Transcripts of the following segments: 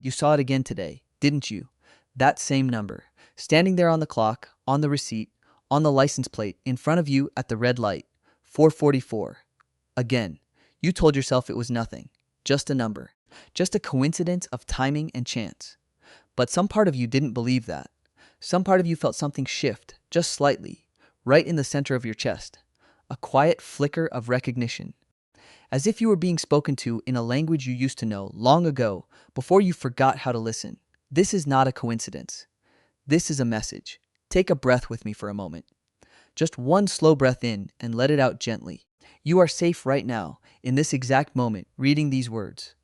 You saw it again today, didn't you? That same number, standing there on the clock, on the receipt, on the license plate, in front of you at the red light. 444. Again, you told yourself it was nothing, just a number, just a coincidence of timing and chance. But some part of you didn't believe that. Some part of you felt something shift, just slightly, right in the center of your chest. A quiet flicker of recognition, as if you were being spoken to in a language you used to know long ago, before you forgot how to listen. This is not a coincidence. This is a message. Take a breath with me for a moment. Just one slow breath in and let it out gently. You are safe right now, in this exact moment, reading these words.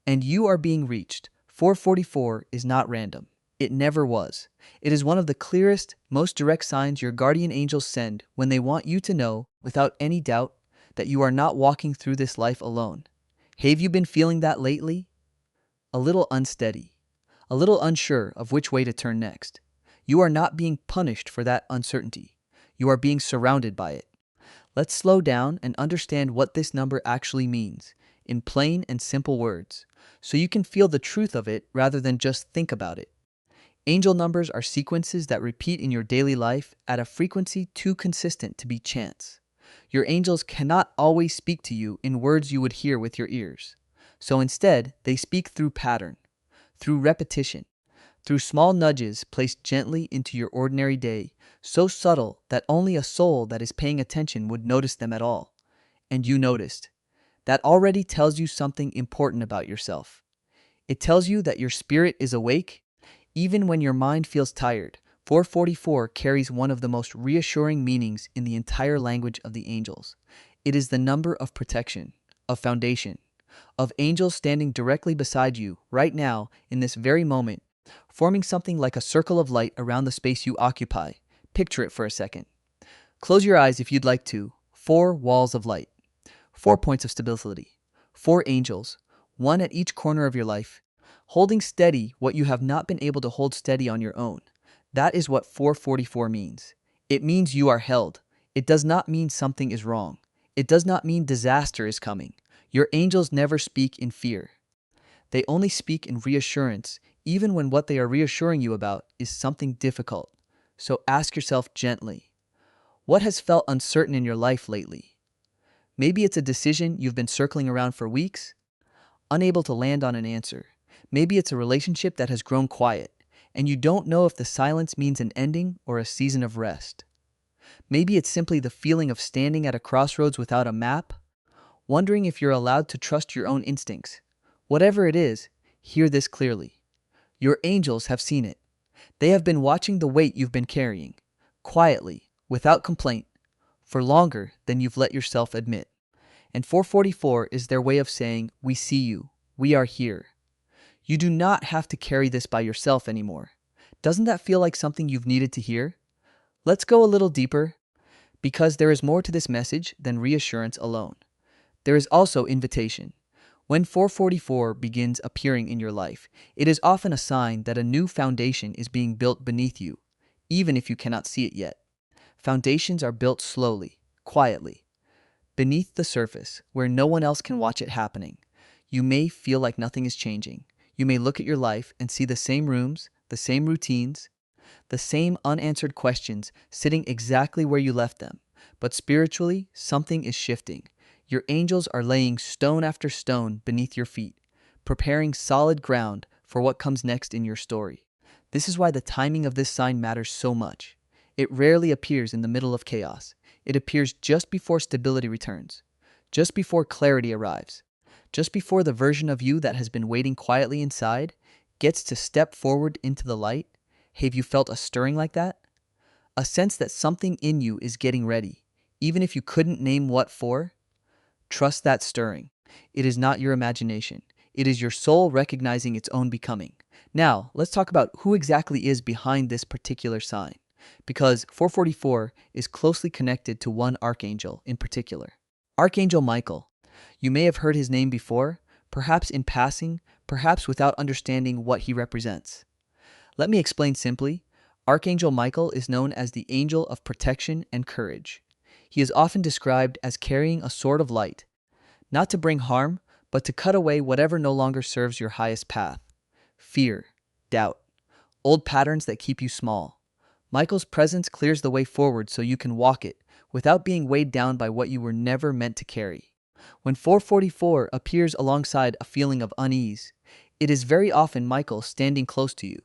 And you are being reached. 444 is not random. It never was. It is one of the clearest, most direct signs your guardian angels send when they want you to know, without any doubt, that you are not walking through this life alone. Have you been feeling that lately? A little unsteady, a little unsure of which way to turn next. You are not being punished for that uncertainty. You are being surrounded by it. Let's slow down and understand what this number actually means, in plain and simple words, so you can feel the truth of it rather than just think about it. Angel numbers are sequences that repeat in your daily life at a frequency too consistent to be chance. Your angels cannot always speak to you in words you would hear with your ears. So instead, they speak through pattern, through repetition, through small nudges placed gently into your ordinary day, so subtle that only a soul that is paying attention would notice them at all. And you noticed. That already tells you something important about yourself. It tells you that your spirit is awake, even when your mind feels tired. 444 carries one of the most reassuring meanings in the entire language of the angels. It is the number of protection, of foundation, of angels standing directly beside you right now in this very moment, forming something like a circle of light around the space you occupy. Picture it for a second. Close your eyes if you'd like to. 4 walls of light, 4 points of stability, 4 angels, one at each corner of your life, holding steady what you have not been able to hold steady on your own. That is what 444 means. It means you are held. It does not mean something is wrong. It does not mean disaster is coming. Your angels never speak in fear. They only speak in reassurance, even when what they are reassuring you about is something difficult. So ask yourself gently, what has felt uncertain in your life lately? Maybe it's a decision you've been circling around for weeks, unable to land on an answer. Maybe it's a relationship that has grown quiet, and you don't know if the silence means an ending or a season of rest. Maybe it's simply the feeling of standing at a crossroads without a map, wondering if you're allowed to trust your own instincts. Whatever it is, hear this clearly. Your angels have seen it. They have been watching the weight you've been carrying, quietly, without complaint, for longer than you've let yourself admit. And 444 is their way of saying, we see you, we are here. You do not have to carry this by yourself anymore. Doesn't that feel like something you've needed to hear? Let's go a little deeper, because there is more to this message than reassurance alone. There is also invitation. When 444 begins appearing in your life, it is often a sign that a new foundation is being built beneath you, even if you cannot see it yet. Foundations are built slowly, quietly, beneath the surface, where no one else can watch it happening. You may feel like nothing is changing. You may look at your life and see the same rooms, the same routines, the same unanswered questions sitting exactly where you left them. But spiritually, something is shifting. Your angels are laying stone after stone beneath your feet, preparing solid ground for what comes next in your story. This is why the timing of this sign matters so much. It rarely appears in the middle of chaos. It appears just before stability returns, just before clarity arrives, just before the version of you that has been waiting quietly inside gets to step forward into the light. Have you felt a stirring like that? A sense that something in you is getting ready, even if you couldn't name what for? Trust that stirring. It is not your imagination. It is your soul recognizing its own becoming. Now, let's talk about who exactly is behind this particular sign, because 444 is closely connected to one archangel in particular. Archangel Michael. You may have heard his name before, perhaps in passing, perhaps without understanding what he represents. Let me explain simply. Archangel Michael is known as the angel of protection and courage. He is often described as carrying a sword of light, not to bring harm, but to cut away whatever no longer serves your highest path. fear, doubt, old patterns that keep you small. Michael's presence clears the way forward so you can walk it without being weighed down by what you were never meant to carry. When 444 appears alongside a feeling of unease, it is very often Michael standing close to you,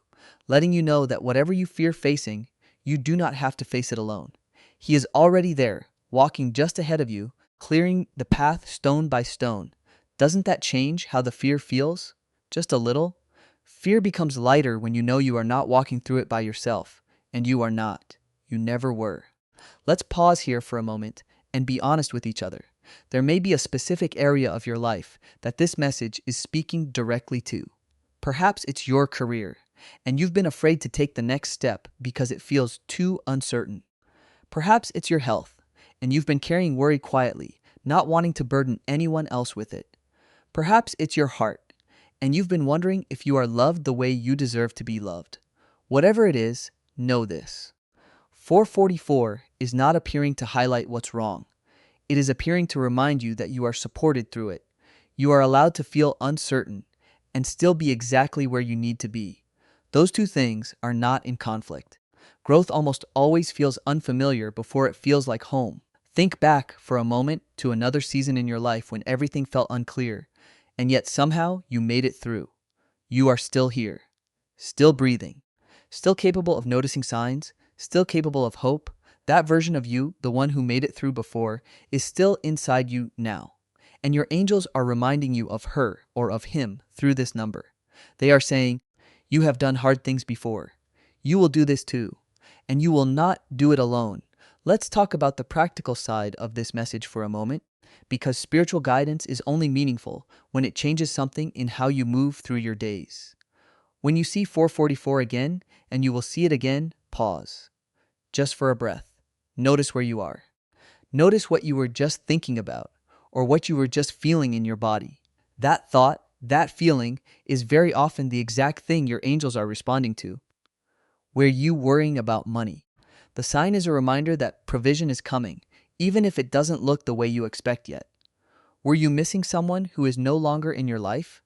letting you know that whatever you fear facing, you do not have to face it alone. He is already there, walking just ahead of you, clearing the path stone by stone. Doesn't that change how the fear feels? Just a little? Fear becomes lighter when you know you are not walking through it by yourself, and you are not. You never were. Let's pause here for a moment and be honest with each other. There may be a specific area of your life that this message is speaking directly to. Perhaps it's your career, and you've been afraid to take the next step because it feels too uncertain. Perhaps it's your health, and you've been carrying worry quietly, not wanting to burden anyone else with it. Perhaps it's your heart, and you've been wondering if you are loved the way you deserve to be loved. Whatever it is, know this. 444 is not appearing to highlight what's wrong. It is appearing to remind you that you are supported through it. You are allowed to feel uncertain and still be exactly where you need to be. Those two things are not in conflict. Growth almost always feels unfamiliar before it feels like home. Think back for a moment to another season in your life when everything felt unclear, and yet somehow you made it through. You are still here, still breathing, still capable of noticing signs, still capable of hope. That version of you, the one who made it through before, is still inside you now. And your angels are reminding you of her or of him through this number. They are saying, you have done hard things before. You will do this too. And you will not do it alone. Let's talk about the practical side of this message for a moment, because spiritual guidance is only meaningful when it changes something in how you move through your days. When you see 444 again, and you will see it again, pause. Just for a breath. Notice where you are. Notice what you were just thinking about, or what you were just feeling in your body. That thought, that feeling, is very often the exact thing your angels are responding to. Were you worrying about money? The sign is a reminder that provision is coming, even if it doesn't look the way you expect yet. Were you missing someone who is no longer in your life?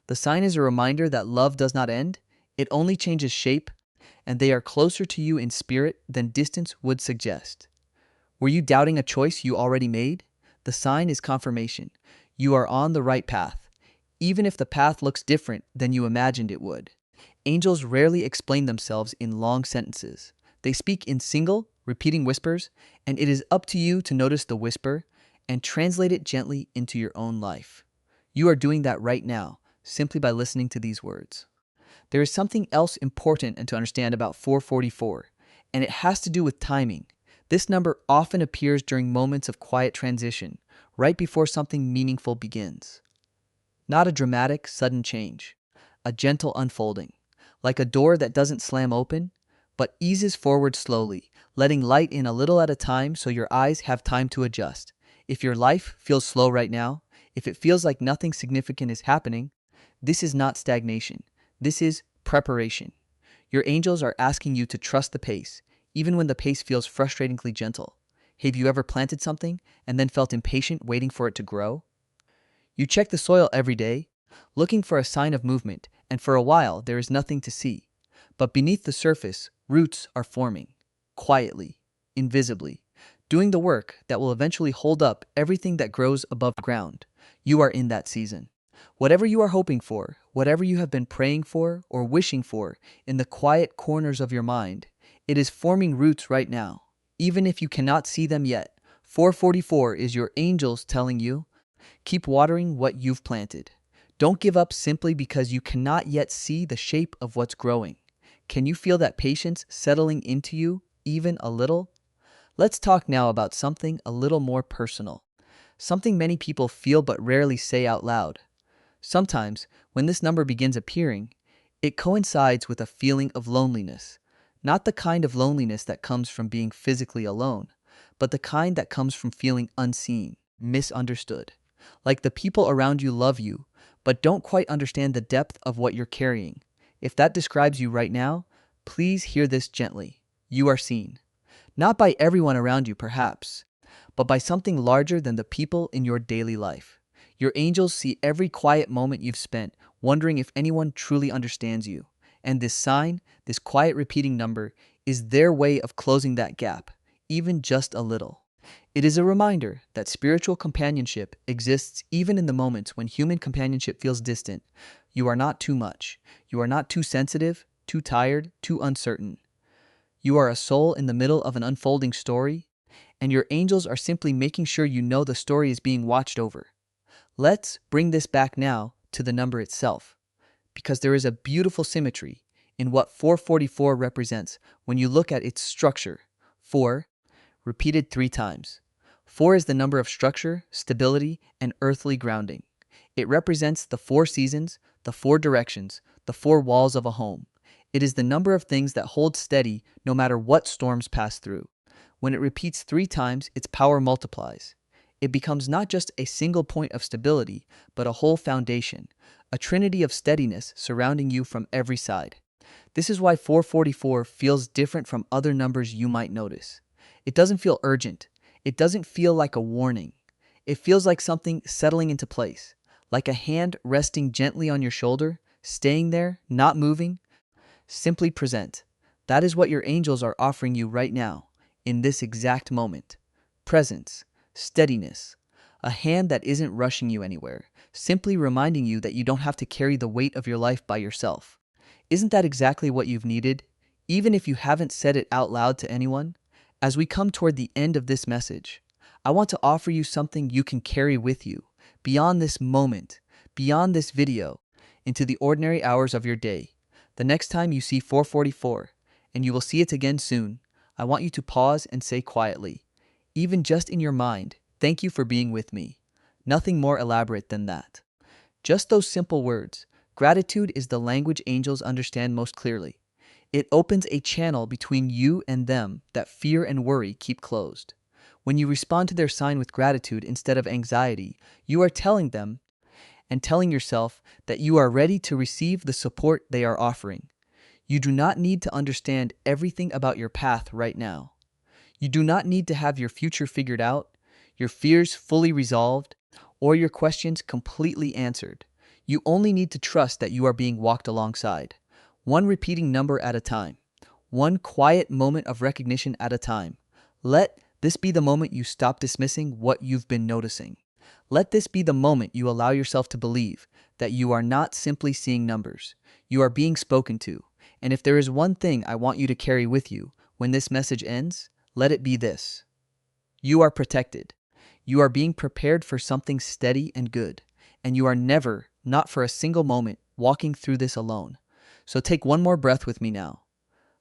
The sign is a reminder that love does not end, it only changes shape, and they are closer to you in spirit than distance would suggest. Were you doubting a choice you already made? The sign is confirmation. You are on the right path, even if the path looks different than you imagined it would. Angels rarely explain themselves in long sentences. They speak in single, repeating whispers, and it is up to you to notice the whisper and translate it gently into your own life. You are doing that right now, simply by listening to these words. There is something else important and to understand about 444, and it has to do with timing. This number often appears during moments of quiet transition, right before something meaningful begins. Not a dramatic, sudden change, a gentle unfolding, like a door that doesn't slam open, but eases forward slowly, letting light in a little at a time so your eyes have time to adjust. If your life feels slow right now, if it feels like nothing significant is happening, this is not stagnation. This is preparation. Your angels are asking you to trust the pace, even when the pace feels frustratingly gentle. Have you ever planted something and then felt impatient waiting for it to grow? You check the soil every day, looking for a sign of movement, and for a while there is nothing to see. But beneath the surface, roots are forming, quietly, invisibly, doing the work that will eventually hold up everything that grows above ground. You are in that season. Whatever you are hoping for, whatever you have been praying for or wishing for in the quiet corners of your mind, it is forming roots right now. Even if you cannot see them yet, 444 is your angels telling you, keep watering what you've planted. Don't give up simply because you cannot yet see the shape of what's growing. Can you feel that patience settling into you, even a little? Let's talk now about something a little more personal. Something many people feel but rarely say out loud. Sometimes, when this number begins appearing, it coincides with a feeling of loneliness. Not the kind of loneliness that comes from being physically alone, but the kind that comes from feeling unseen, misunderstood. Like the people around you love you, but don't quite understand the depth of what you're carrying. If that describes you right now, please hear this gently. You are seen. Not by everyone around you, perhaps, but by something larger than the people in your daily life. Your angels see every quiet moment you've spent, wondering if anyone truly understands you. And this sign, this quiet repeating number, is their way of closing that gap, even just a little. It is a reminder that spiritual companionship exists even in the moments when human companionship feels distant. You are not too much. You are not too sensitive, too tired, too uncertain. You are a soul in the middle of an unfolding story, and your angels are simply making sure you know the story is being watched over. Let's bring this back now to the number itself, because there is a beautiful symmetry in what 444 represents when you look at its structure. 4, repeated 3 times. 4 is the number of structure, stability, and earthly grounding. It represents the 4 seasons, the 4 directions, the 4 walls of a home. It is the number of things that hold steady no matter what storms pass through. When it repeats 3 times, its power multiplies. It becomes not just a single point of stability, but a whole foundation, a trinity of steadiness surrounding you from every side. This is why 444 feels different from other numbers you might notice. It doesn't feel urgent. It doesn't feel like a warning. It feels like something settling into place, like a hand resting gently on your shoulder, staying there, not moving. Simply present. That is what your angels are offering you right now, in this exact moment. Presence, steadiness, a hand that isn't rushing you anywhere, simply reminding you that you don't have to carry the weight of your life by yourself. Isn't that exactly what you've needed, even if you haven't said it out loud to anyone? As we come toward the end of this message, I want to offer you something you can carry with you, beyond this moment, beyond this video, into the ordinary hours of your day. The next time you see 444, and you will see it again soon, I want you to pause and say quietly, even just in your mind, thank you for being with me. Nothing more elaborate than that. Just those simple words. Gratitude is the language angels understand most clearly. It opens a channel between you and them that fear and worry keep closed. When you respond to their sign with gratitude instead of anxiety, you are telling them and telling yourself that you are ready to receive the support they are offering. You do not need to understand everything about your path right now. You do not need to have your future figured out, your fears fully resolved, or your questions completely answered. You only need to trust that you are being walked alongside, one repeating number at a time, one quiet moment of recognition at a time. Let this be the moment you stop dismissing what you've been noticing. Let this be the moment you allow yourself to believe that you are not simply seeing numbers. You are being spoken to. And if there is one thing I want you to carry with you when this message ends, let it be this. You are protected. You are being prepared for something steady and good. And you are never, not for a single moment, walking through this alone. So take one more breath with me now.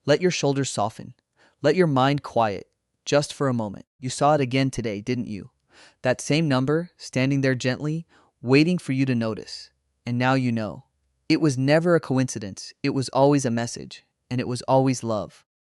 Let your shoulders soften. Let your mind quiet, just for a moment. You saw it again today, didn't you? That same number, standing there gently, waiting for you to notice. And now you know. It was never a coincidence. It was always a message. And it was always love.